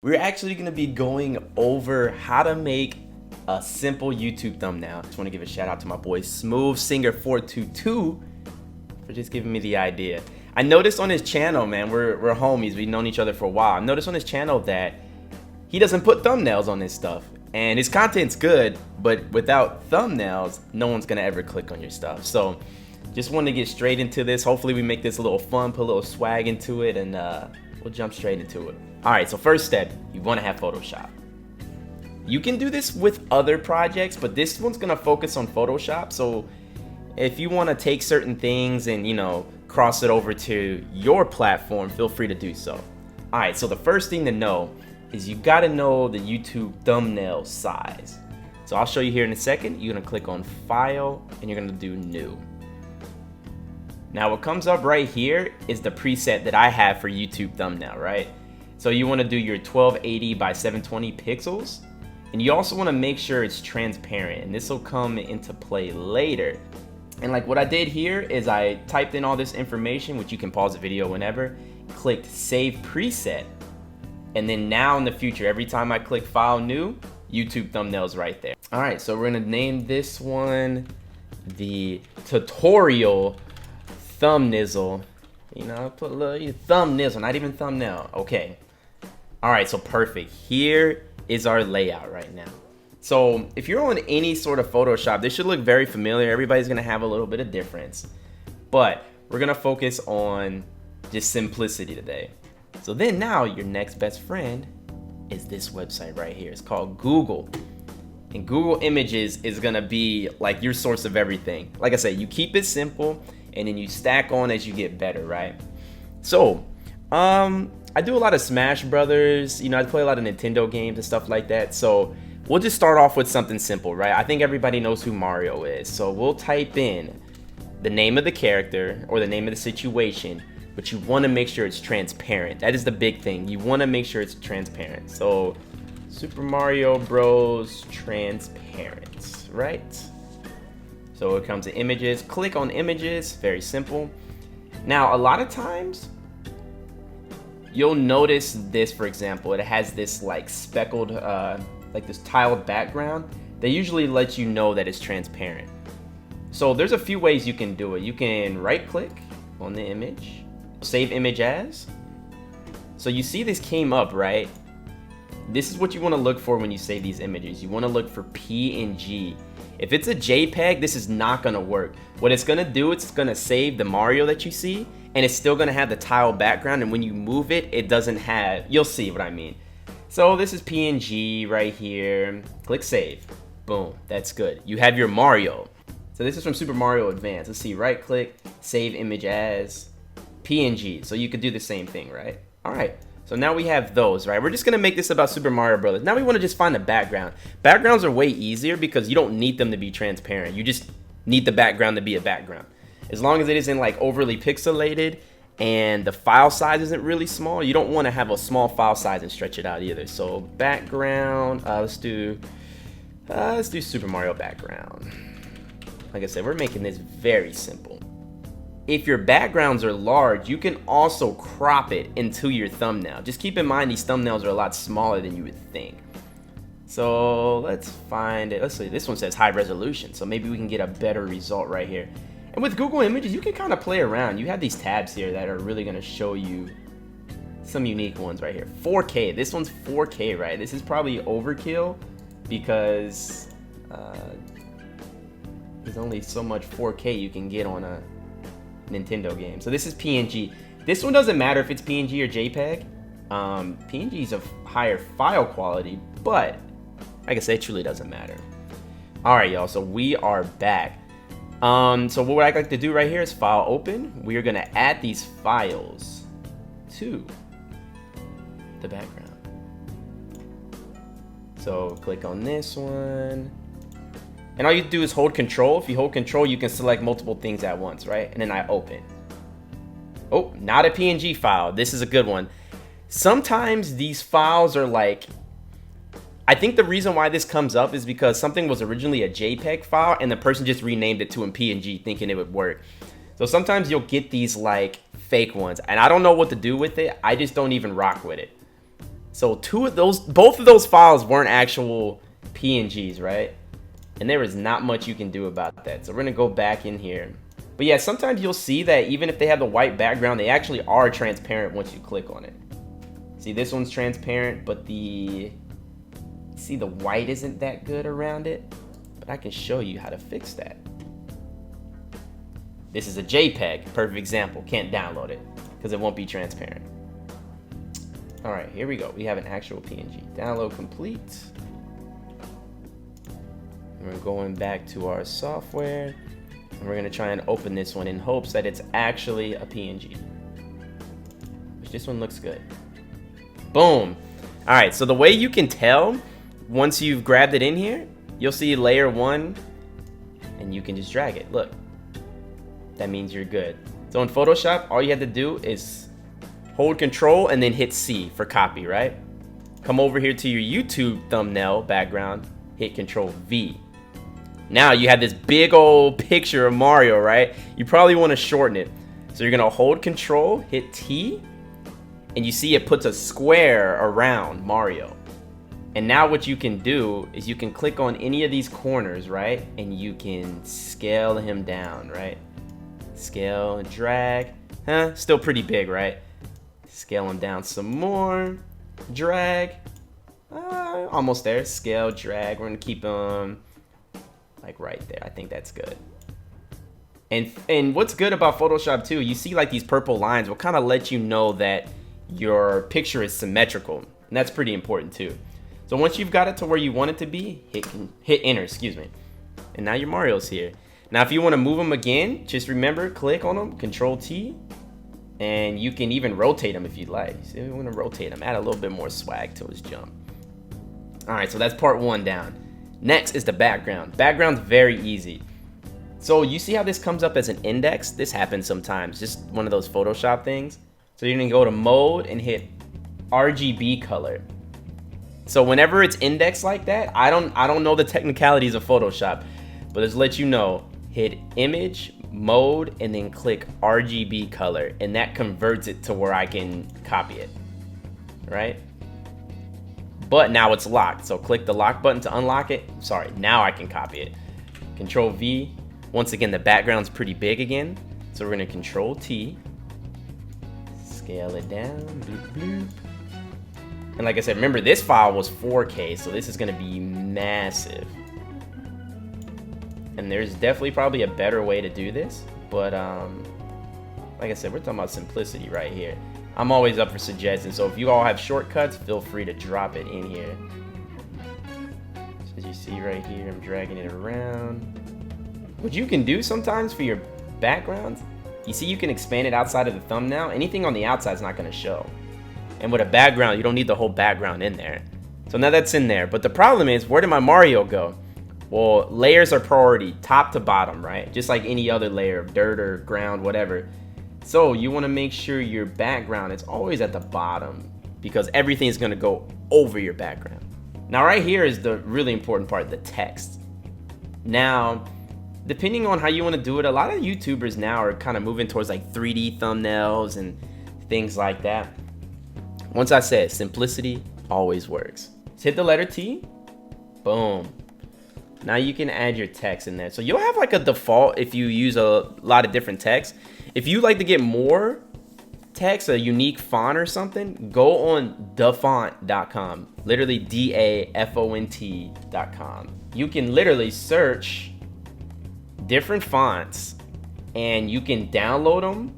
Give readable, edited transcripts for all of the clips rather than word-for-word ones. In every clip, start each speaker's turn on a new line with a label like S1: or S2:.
S1: We're actually going to be going over how to make a simple YouTube thumbnail. Just want to give a shout out to my boy SmoothSinger422 for just giving me the idea. I noticed on his channel, man, we're homies, we've known each other for a while. I noticed on his channel that he doesn't put thumbnails on his stuff. And his content's good, but without thumbnails, no one's gonna ever click on your stuff. So just wanted to get straight into this. Hopefully we make this a little fun, put a little swag into it, and we'll jump straight into it. All right, so first step, you wanna have Photoshop. You can do this with other projects, but this one's gonna focus on Photoshop. So if you wanna take certain things and, you know, cross it over to your platform, feel free to do so. All right, so the first thing to know is you gotta know the YouTube thumbnail size. So I'll show you here in a second. You're gonna click on File and you're gonna do New. Now what comes up right here is the preset that I have for YouTube thumbnail, right? So you wanna do your 1280 by 720 pixels, and you also wanna make sure it's transparent, and this will come into play later. And like what I did here is I typed in all this information, which you can pause the video whenever, clicked Save Preset, and then now in the future, every time I click File New, YouTube thumbnail's right there. All right, so we're gonna name this one the tutorial thumbnizzle. You know, put a little thumbnizzle, not even thumbnail. Okay. All right, so perfect. Here is our layout right now. So if you're on any sort of Photoshop, this should look very familiar. Everybody's gonna have a little bit of difference, but we're gonna focus on just simplicity today. So then now your next best friend is this website right here. It's called Google. And Google Images is gonna be like your source of everything. Like I said, you keep it simple and then you stack on as you get better, right? So, I do a lot of Smash Brothers, you know, I play a lot of Nintendo games and stuff like that. So we'll just start off with something simple, right? I think everybody knows who Mario is. So we'll type in the name of the character or the name of the situation, but you want to make sure it's transparent. That is the big thing. You want to make sure it's transparent. So Super Mario Bros. Transparent, right? So it comes to images. Click on images. Very simple. Now, a lot of times, you'll notice this, for example, it has this like speckled, like this tiled background. They usually let you know that it's transparent. So there's a few ways you can do it. You can right click on the image, save image as. So you see this came up, right? This is what you want to look for when you save these images. You want to look for PNG. If it's a JPEG, this is not going to work. What it's going to do, it's going to save the Mario that you see, and it's still going to have the tile background, and when you move it, it doesn't have, you'll see what I mean. So this is PNG right here. Click save. Boom, that's good. You have your Mario. So this is from Super Mario Advance. Let's see, right click, save image as PNG. So you could do the same thing, right? All right. So now we have those, right? We're just gonna make this about Super Mario Brothers. Now we wanna just find a background. Backgrounds are way easier because you don't need them to be transparent. You just need the background to be a background. As long as it isn't like overly pixelated and the file size isn't really small, you don't wanna have a small file size and stretch it out either. So background, let's do Super Mario background. Like I said, we're making this very simple. If your backgrounds are large, you can also crop it into your thumbnail. Just keep in mind these thumbnails are a lot smaller than you would think. So let's find it. Let's see, this one says high resolution, so maybe we can get a better result right here. And with Google Images, you can kind of play around. You have these tabs here that are really gonna show you some unique ones right here. 4K, this one's 4K, right? This is probably overkill because there's only so much 4K you can get on a Nintendo game. So this is PNG. This one doesn't matter if it's PNG or JPEG. PNG is of higher file quality, but like I said, it truly doesn't matter. All right, y'all, so we are back. So what I'd like to do right here is file open. We are gonna add these files to the background. So click on this one. And all you do is hold control. If you hold control, you can select multiple things at once, right? And then I open. Oh, not a PNG file. This is a good one. Sometimes these files are like, I think the reason why this comes up is because something was originally a JPEG file and the person just renamed it to a PNG thinking it would work. So sometimes you'll get these like fake ones and I don't know what to do with it. I just don't even rock with it. So both of those files weren't actual PNGs, right? And there is not much you can do about that. So we're gonna go back in here. But yeah, sometimes you'll see that even if they have the white background, they actually are transparent once you click on it. See, this one's transparent, but the white isn't that good around it. But I can show you how to fix that. This is a JPEG, perfect example. Can't download it because it won't be transparent. All right, here we go. We have an actual PNG. Download complete. We're going back to our software. And we're gonna try and open this one in hopes that it's actually a PNG. Which this one looks good. Boom. All right, so the way you can tell once you've grabbed it in here, you'll see layer 1 and you can just drag it. Look, that means you're good. So in Photoshop, all you have to do is hold Control and then hit C for copy, right? Come over here to your YouTube thumbnail background, hit Control V. Now you have this big old picture of Mario, right? You probably want to shorten it. So you're gonna hold Control, hit T, and you see it puts a square around Mario. And now what you can do is you can click on any of these corners, right? And you can scale him down, right? Scale and drag. Still pretty big, right? Scale him down some more. Drag. Almost there. Scale, drag. We're gonna keep him like right there. I think that's good. And what's good about Photoshop too, you see like these purple lines will kind of let you know that your picture is symmetrical. And that's pretty important too. So once you've got it to where you want it to be, hit enter, excuse me. And now your Mario's here. Now if you want to move him again, just remember, click on him, Control T, and you can even rotate him if you'd like. So you want to rotate him, add a little bit more swag to his jump. All right, so that's part 1 down. Next is the background. Background's very easy. So you see how this comes up as an index? This happens sometimes, just one of those Photoshop things. So you're gonna go to mode and hit RGB color. So whenever it's indexed like that, I don't know the technicalities of Photoshop, but just let you know, hit image, mode, and then click RGB color, and that converts it to where I can copy it, right? But now it's locked, so click the lock button to unlock it. Sorry, now I can copy it. Control V. Once again, the background's pretty big again, so we're gonna Control T, scale it down, bloop, bloop. And like I said, remember this file was 4K, so this is gonna be massive. And there's definitely probably a better way to do this, but like I said, we're talking about simplicity right here. I'm always up for suggestions, so if you all have shortcuts, feel free to drop it in here. So as you see right here, I'm dragging it around. What you can do sometimes for your backgrounds, you see you can expand it outside of the thumbnail. Anything on the outside is not gonna show. And with a background, you don't need the whole background in there. So now that's in there, but the problem is, where did my Mario go? Well, layers are priority, top to bottom, right? Just like any other layer of dirt or ground, whatever. So you wanna make sure your background is always at the bottom because everything is gonna go over your background. Now right here is the really important part, the text. Now, depending on how you wanna do it, a lot of YouTubers now are kind of moving towards like 3D thumbnails and things like that. Once I said, simplicity always works. Just hit the letter T, boom. Now you can add your text in there. So you'll have like a default if you use a lot of different text. If you like to get more text, a unique font or something, go on dafont.com. Literally DAFONT.com. You can literally search different fonts and you can download them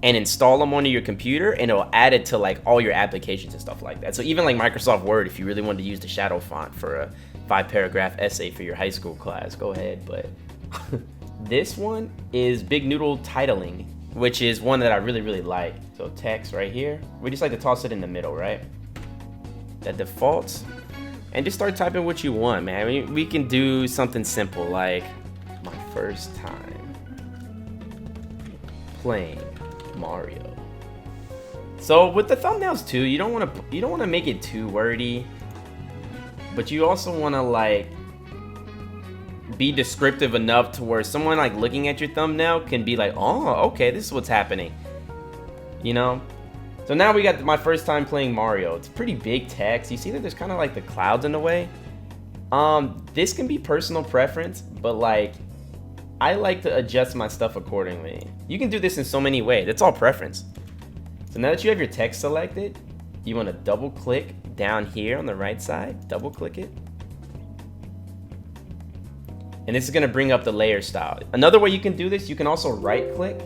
S1: and install them onto your computer, and it'll add it to like all your applications and stuff like that. So even like Microsoft Word, if you really wanted to use the shadow font for a 5-paragraph essay for your high school class, go ahead. But this one is Big Noodle Titling, which is one that I really like. So text right here, we just like to toss it in the middle, right? That defaults, and just start typing what you want, man. I mean, we can do something simple like my first time playing Mario. So with the thumbnails too, you don't want to make it too wordy, but you also want to like be descriptive enough to where someone like looking at your thumbnail can be like, oh, okay, this is what's happening, you know. So now we got my first time playing Mario. It's pretty big text. You see that there's kind of like the clouds in the way. This can be personal preference, but like I like to adjust my stuff accordingly. You can do this in so many ways. It's all preference. So now that you have your text selected, you want to double click down here on the right side, double click it. And this is going to bring up the layer style. Another way you can do this, you can also right click.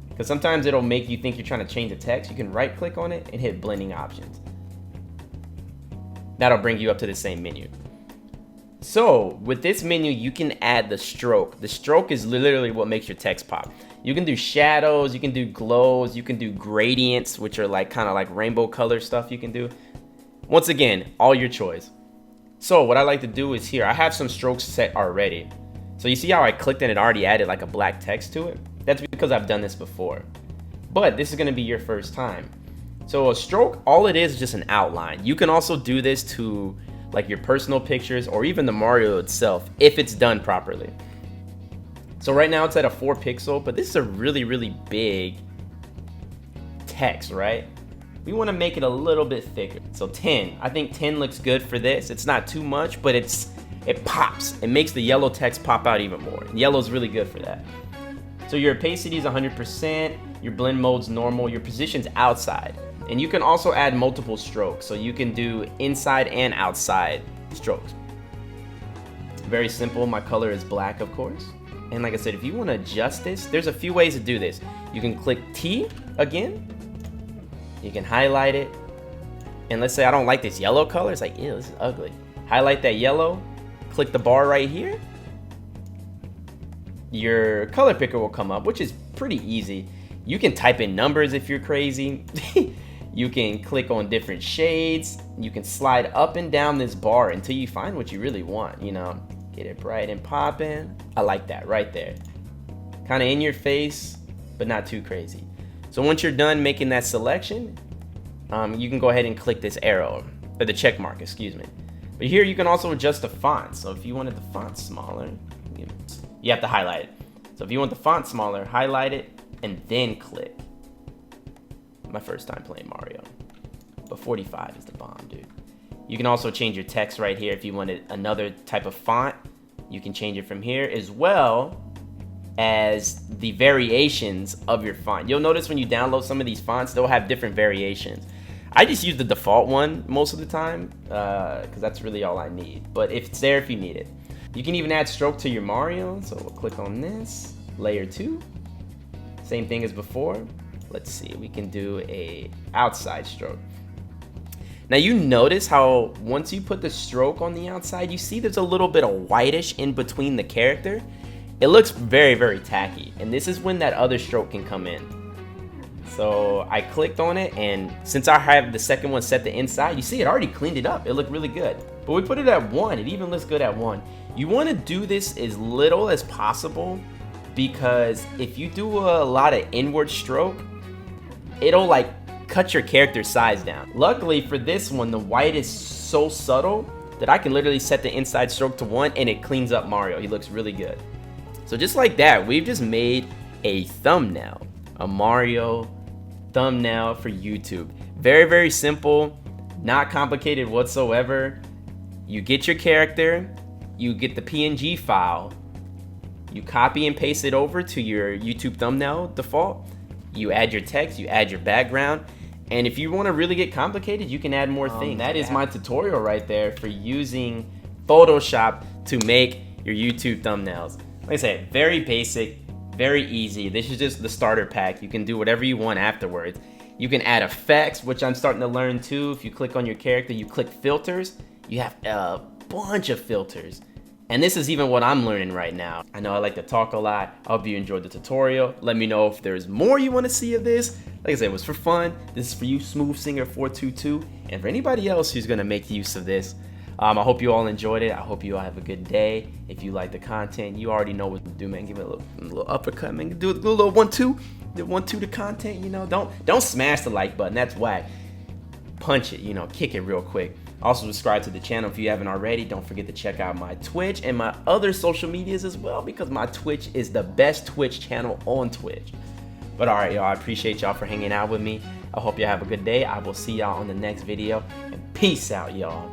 S1: Because sometimes it'll make you think you're trying to change the text. You can right click on it and hit blending options. That'll bring you up to the same menu. So with this menu, you can add the stroke. The stroke is literally what makes your text pop. You can do shadows, you can do glows, you can do gradients, which are like kind of like rainbow color stuff you can do. Once again, all your choice. So what I like to do is here, I have some strokes set already. So you see how I clicked and it already added like a black text to it? That's because I've done this before. But this is gonna be your first time. So a stroke, all it is just an outline. You can also do this to like your personal pictures or even the Mario itself if it's done properly. So right now it's at a 4 pixel, but this is a really, really big text, right? We want to make it a little bit thicker. So 10, I think 10 looks good for this. It's not too much, but it pops. It makes the yellow text pop out even more. Yellow is really good for that. So your opacity is 100%, your blend mode's normal, your position's outside. And you can also add multiple strokes. So you can do inside and outside strokes. Very simple, my color is black, of course. And like I said, if you want to adjust this, there's a few ways to do this. You can click T again. You can highlight it. And let's say I don't like this yellow color. It's like, ew, this is ugly. Highlight that yellow. Click the bar right here. Your color picker will come up, which is pretty easy. You can type in numbers if you're crazy. You can click on different shades. You can slide up and down this bar until you find what you really want, you know. Get it bright and popping. I like that right there. Kind of in your face, but not too crazy. So once you're done making that selection, you can go ahead and click this arrow, or the check mark, excuse me. But here you can also adjust the font. So if you wanted the font smaller, you have to highlight it. So if you want the font smaller, highlight it and then click. My first time playing Mario. But 45 is the bomb, dude. You can also change your text right here if you wanted another type of font. You can change it from here as well as the variations of your font. You'll notice when you download some of these fonts, they'll have different variations. I just use the default one most of the time because that's really all I need. But if it's there if you need it. You can even add stroke to your Mario. So we'll click on this, layer 2. Same thing as before. Let's see, we can do a outside stroke. Now you notice how once you put the stroke on the outside, you see there's a little bit of whitish in between the character. It looks very, very tacky. And this is when that other stroke can come in. So I clicked on it, and since I have the second one set to inside, you see it already cleaned it up. It looked really good. But we put it at 1. It even looks good at 1. You want to do this as little as possible because if you do a lot of inward stroke, it'll like cut your character size down. Luckily for this one, the white is so subtle that I can literally set the inside stroke to 1 and it cleans up Mario. He looks really good. So just like that, we've just made a thumbnail, a Mario thumbnail for YouTube. Very, very simple, not complicated whatsoever. You get your character, you get the PNG file, you copy and paste it over to your YouTube thumbnail default. You add your text, you add your background, and if you want to really get complicated, you can add more things. That is my tutorial right there for using Photoshop to make your YouTube thumbnails. Like I said, very basic, very easy. This is just the starter pack. You can do whatever you want afterwards. You can add effects, which I'm starting to learn too. If you click on your character, you click filters, you have a bunch of filters. And this is even what I'm learning right now. I know I like to talk a lot. I hope you enjoyed the tutorial. Let me know if there's more you want to see of this. Like I said, it was for fun. This is for you, Smooth Singer 422, and for anybody else who's gonna make use of this. I hope you all enjoyed it. I hope you all have a good day. If you like the content, you already know what to do, man. Give it a little uppercut, man. Do a little 1-2. The 1-2 to content, you know. Don't smash the like button. That's whack. Punch it, you know. Kick it real quick. Also subscribe to the channel if you haven't already. Don't forget to check out my Twitch and my other social medias as well, because my Twitch is the best Twitch channel on Twitch. But all right, y'all, I appreciate y'all for hanging out with me. I hope y'all have a good day. I will see y'all on the next video, and peace out, y'all.